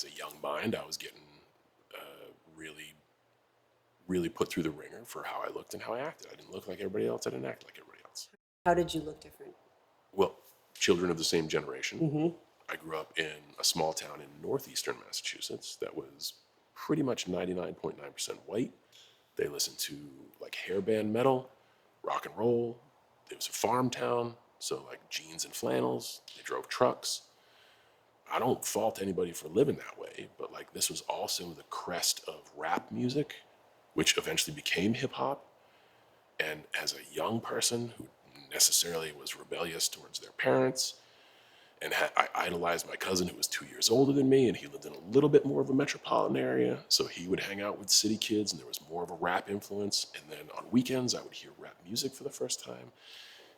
as a young mind, I was getting really, really put through the ringer for how I looked and how I acted. I didn't look like everybody else. I didn't act like everybody else. How did you look different? Well, children of the same generation. Mm-hmm. I grew up in a small town in northeastern Massachusetts that was pretty much 99.9% white. They listened to like hair band metal, rock and roll. It was a farm town, so like jeans and flannels. They drove trucks. I don't fault anybody for living that way, but like this was also the crest of rap music, which eventually became hip hop. And as a young person who necessarily was rebellious towards their parents, and I idolized my cousin who was 2 years older than me, and he lived in a little bit more of a metropolitan area, so he would hang out with city kids, and there was more of a rap influence. And then on weekends, I would hear rap music for the first time,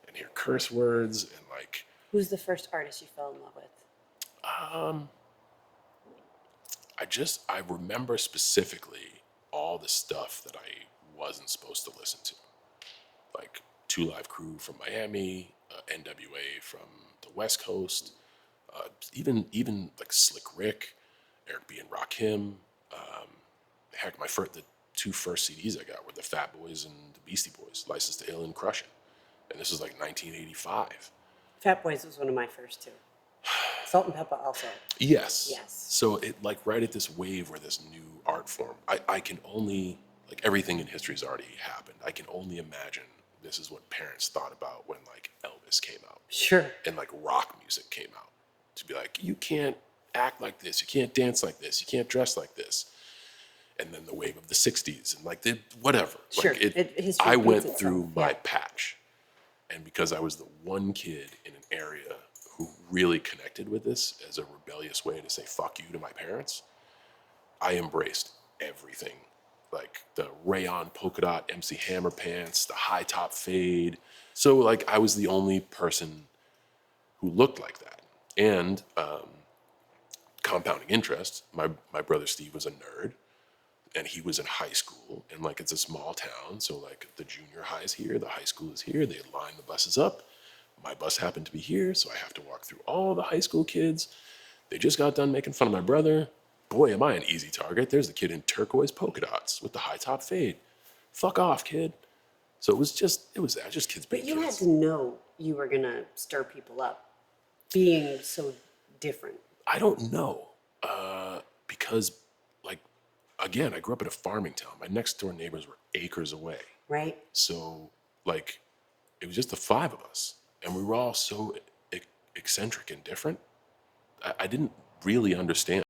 and hear curse words, and like. Who's the first artist you fell in love with? I remember specifically all the stuff that I wasn't supposed to listen to, like Two Live Crew from Miami, NWA from the West Coast, even like Slick Rick, Eric B. and Rakim. Heck, the two first CDs I got were the Fat Boys and the Beastie Boys, License to Ill and Crushing, and this was like 1985. Fat Boys was one of my first two. Salt and Pepper also. Yes. Yes. So it like right at this wave where this new art form, I can only, like everything in history's already happened. I can only imagine this is what parents thought about when like Elvis came out. Sure. And like rock music came out. To be like, you can't act like this, you can't dance like this, you can't dress like this. And then the wave of the 60s and like whatever. Sure. Like I went through my patch. And because I was the one kid in an area who really connected with this as a rebellious way to say fuck you to my parents, I embraced everything. Like the rayon polka dot MC Hammer pants, the high top fade. So like I was the only person who looked like that. And compounding interest, my brother Steve was a nerd, and he was in high school, and like it's a small town, so like the junior high is here, the high school is here, they line the buses up. My bus happened to be here, so I have to walk through all the high school kids. They just got done making fun of my brother. Boy, am I an easy target. There's the kid in turquoise polka dots with the high top fade. Fuck off, kid. So it was just kids being But you kids. had to know you were going to stir people up, being so different. I don't know, because, like, again, I grew up in a farming town. My next door neighbors were acres away. Right. So, like, it was just the five of us, and we were all so eccentric and different. I didn't really understand